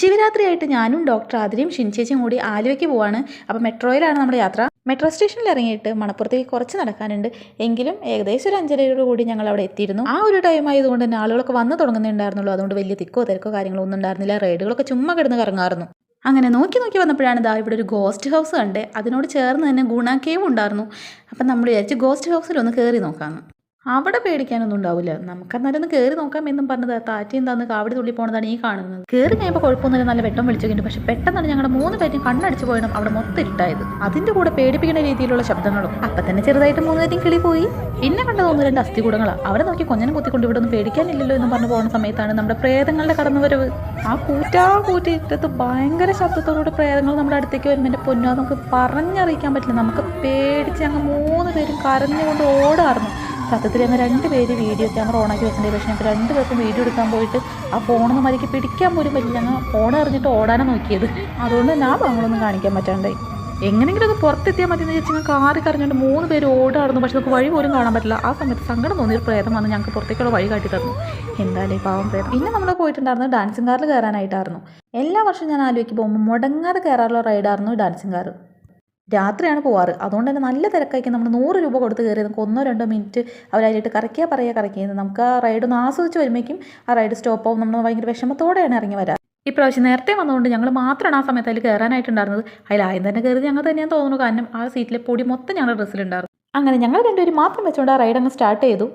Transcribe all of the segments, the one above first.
ശിവരാത്രിയായിട്ട് ഞാനും ഡോക്ടർ ആതിരയും ഷിൻചേച്ചിയും കൂടി ആലുവയ്ക്ക് പോവാണ്. അപ്പോൾ മെട്രോയിലാണ് നമ്മുടെ യാത്ര. മെട്രോ സ്റ്റേഷനിൽ ഇറങ്ങിയിട്ട് മണപ്പുറത്തേക്ക് കുറച്ച് നടക്കാനുണ്ട്. എങ്കിലും ഏകദേശം ഒരു 5:30 കൂടി ഞങ്ങൾ അവിടെ എത്തിയിരുന്നു. ആ ഒരു ടൈം ആയതുകൊണ്ട് തന്നെ ആളുകളൊക്കെ വന്ന് തുടങ്ങുന്നുണ്ടായിരുന്നുള്ളൂ. അതുകൊണ്ട് വലിയ തിക്കോ തിരക്കോ കാര്യങ്ങളോ ഒന്നും ഉണ്ടായിരുന്നില്ല. റൈഡുകളൊക്കെ ചുമ്മാ കിടന്ന് കറങ്ങാറുന്നു. അങ്ങനെ നോക്കി വന്നപ്പോഴാണ് ഇവിടെ ഒരു ഗോസ്റ്റ് ഹൗസ് കണ്ടേ. അതിനോട് ചേർന്ന് തന്നെ ഗുണ കേവ് ഉണ്ടായിരുന്നു. അപ്പം നമ്മൾ വിചാരിച്ച് ഗോസ്റ്റ് ഹൗസിൽ ഒന്ന് കയറി നോക്കാമെന്ന്. അവിടെ പേടിക്കാനൊന്നും ഉണ്ടാവില്ല, നമുക്കെന്നാലും ഒന്ന് കയറി നോക്കാം എന്നും പറഞ്ഞത് താറ്റി എന്താന്ന് കാവടി തുള്ളി പോണതാണ് ഈ കാണുന്നത്. കയറി കഴിയുമ്പോൾ കുഴപ്പമൊന്നുമില്ല, നല്ല വെട്ടം വിളിച്ചൊക്കെ. പക്ഷെ പെട്ടെന്നാണ് ഞങ്ങളുടെ 3 പേരും കണ്ണടിച്ച് പോയതും അവിടെ മൊത്തം ഇരുട്ടായത്. അതിന്റെ കൂടെ പേടിപ്പിക്കുന്ന രീതിയിലുള്ള ശബ്ദങ്ങളും. അപ്പം തന്നെ ചെറുതായിട്ട് 3 പേരും കിളി പോയി. പിന്നെ കണ്ടത് 1-2 അസ്ഥികൂടങ്ങളാണ്. അവരെ നോക്കി കൊഞ്ഞനെ കുത്തിക്കൊണ്ട് ഇവിടെ ഒന്നും പേടിക്കാനില്ലല്ലോ എന്ന് പറഞ്ഞു പോകുന്ന സമയത്താണ് നമ്മുടെ പ്രേതങ്ങളുടെ കടന്നുവരവ്. ആ കൂറ്റിട്ടത് ഭയങ്കര ശബ്ദത്തോടുകൂടി പ്രേതങ്ങൾ നമ്മുടെ അടുത്തേക്ക് വരുമ്പോൾ എൻ്റെ പൊന്നോ നമുക്ക് പറഞ്ഞറിയിക്കാൻ പറ്റില്ല. നമുക്ക് പേടിച്ച് ഞങ്ങൾ 3 പേരും കരഞ്ഞുകൊണ്ട് ഓടാറുന്നു. സത്യത്തിൽ ഞങ്ങൾ 2 പേര് വീഡിയോ ക്യാമറ ഓണാക്കി വെച്ചിട്ടുണ്ട്. പക്ഷേ ഞങ്ങൾക്ക് 2 പേർക്കും വീഡിയോ എടുക്കാൻ പോയിട്ട് ആ ഫോണൊന്നും മരിക്ക് പിടിക്കാൻ പോലും പറ്റില്ല. ഞങ്ങൾ ഫോൺ എറിഞ്ഞിട്ട് ഓടാനാണ് നോക്കിയത്. അതുകൊണ്ട് ഞാൻ ഭാഗങ്ങളൊന്നും കാണിക്കാൻ പറ്റാണ്ടായി. എങ്ങനെയെങ്കിലും അത് പുറത്തെത്തിയാൽ മതി എന്ന് വെച്ചാൽ ഞങ്ങൾ കാറി കറിഞ്ഞുകൊണ്ട് 3 പേര് ഓടാറുന്നു. പക്ഷെ നമുക്ക് വഴി പോലും കാണാൻ പറ്റില്ല. ആ സമയത്ത് സങ്കടം തോന്നിയൊരു പ്രേതം വന്ന് ഞങ്ങൾക്ക് പുറത്തേക്കുള്ള വഴി കാട്ടി തന്നു. എന്തായാലും പാവം പ്രേതം. പിന്നെ നമ്മൾ പോയിട്ടുണ്ടായിരുന്നു ഡാൻസിങ് കാറിൽ കയറാനായിട്ടായിരുന്നു. എല്ലാ വർഷവും ഞാൻ ആലുവയ്ക്ക് പോകുമ്പോൾ മുടങ്ങാതെ കയറാറുള്ള റൈഡായിരുന്നു ഡാൻസിങ് കാർ. രാത്രിയാണ് പോവാറ്. അതുകൊണ്ട് തന്നെ നല്ല തിരക്കായിരിക്കും. നമ്മൾ 100 രൂപ കൊടുത്ത് കയറി നമുക്ക് 1-2 മിനിറ്റ് അവരായിട്ട് കറക്കിയത്. നമുക്ക് ആ റൈഡ് ഒന്ന് ആസ്വദിച്ച് വരുമ്പോഴേക്കും ആ റൈഡ് സ്റ്റോപ്പ് ആവും. നമ്മൾ ഭയങ്കര വിഷമത്തോടെയാണ് ഇറങ്ങി വരാറ്. ഇപ്രാവശ്യം നേരത്തെ വന്നതുകൊണ്ട് ഞങ്ങൾ മാത്രമാണ് ആ സമയത്ത് അതിൽ കയറാനായിട്ടുണ്ടായിരുന്നത്. അതിലാദ്യം തന്നെ കയറി ഞങ്ങൾ തന്നെയാണ് തോന്നുന്നു. കാരണം ആ സീറ്റിലെ പൊടി മൊത്തം ഞങ്ങളുടെ ഡ്രസ്സിലുണ്ടായിരുന്നു. അങ്ങനെ ഞങ്ങൾ 2 പേരും മാത്രം വെച്ചുകൊണ്ട് ആ റൈഡ് അങ്ങ് സ്റ്റാർട്ട് ചെയ്തു.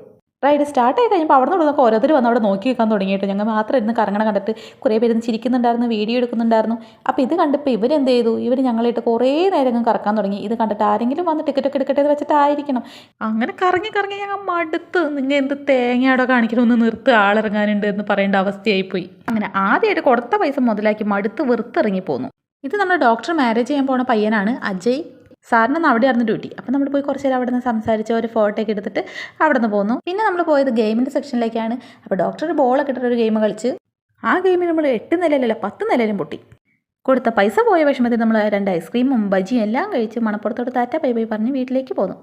റൈഡ് സ്റ്റാർട്ട് ആയി കഴിഞ്ഞപ്പോൾ അവിടെ നിന്നൊക്കെ ഓരോരുത്തർ വന്ന് അവിടെ നോക്കി വെക്കാൻ തുടങ്ങിയിട്ട് ഞങ്ങൾ മാത്രം ഇരുന്ന് കറങ്ങണം കണ്ടിട്ട് കുറേ പേര് ചിരിക്കുന്നുണ്ടായിരുന്നു, വീഡിയോ എടുക്കുന്നുണ്ടായിരുന്നു. അപ്പോൾ ഇത് കണ്ടപ്പോൾ ഇവരെന്ത് ചെയ്തു, ഇവർ ഞങ്ങളായിട്ട് കുറേ നേരം കറക്കാൻ തുടങ്ങി. ഇത് കണ്ടിട്ട് ആരെങ്കിലും വന്ന് ടിക്കറ്റൊക്കെ എടുക്കട്ടെ എന്ന് വെച്ചിട്ടായിരിക്കണം. അങ്ങനെ കറങ്ങി ഞങ്ങൾ മടുത്ത്, നിങ്ങൾ എന്ത് തേങ്ങയാടോ കാണിക്കണമെന്ന് നിർത്ത്, ആളിറങ്ങാനുണ്ട് എന്ന് പറയേണ്ട അവസ്ഥയായിപ്പോയി. അങ്ങനെ ആദ്യമായിട്ട് കൊടുത്ത പൈസ മുതലാക്കി മടുത്ത് വെറുത്തിറങ്ങിപ്പോന്നു. ഇത് നമ്മുടെ ഡോക്ടർ മാരേജ് ചെയ്യാൻ പോണ പയ്യനാണ് അജയ്. സാറിനൊന്ന് അവിടെയായിരുന്നു ഡ്യൂട്ടി. അപ്പം നമ്മൾ പോയി കുറച്ച് നേരം അവിടെ നിന്ന് സംസാരിച്ച് ഒരു ഫോട്ടോ ഒക്കെ എടുത്തിട്ട് അവിടെ നിന്ന് പോന്നു. പിന്നെ നമ്മൾ പോയത് ഗെയിമിൻ്റെ സെക്ഷനിലേക്കാണ്. അപ്പോൾ ഡോക്ടർ ഒരു ബോളൊക്കെ ഇട്ടിട്ടൊരു ഗെയിം കളിച്ച് ആ ഗെയിമിൽ നമ്മൾ 8 നിലയിലല്ല 10 നിലയിലും പൊട്ടി. കൊടുത്ത പൈസ പോയ വിഷമത്തിൽ നമ്മൾ 2 ഐസ്ക്രീമും ബജിയും എല്ലാം കഴിച്ച് മണപ്പുറത്തോട്ട് ടാറ്റ ബൈ ബൈ പറഞ്ഞ് വീട്ടിലേക്ക് പോന്നു.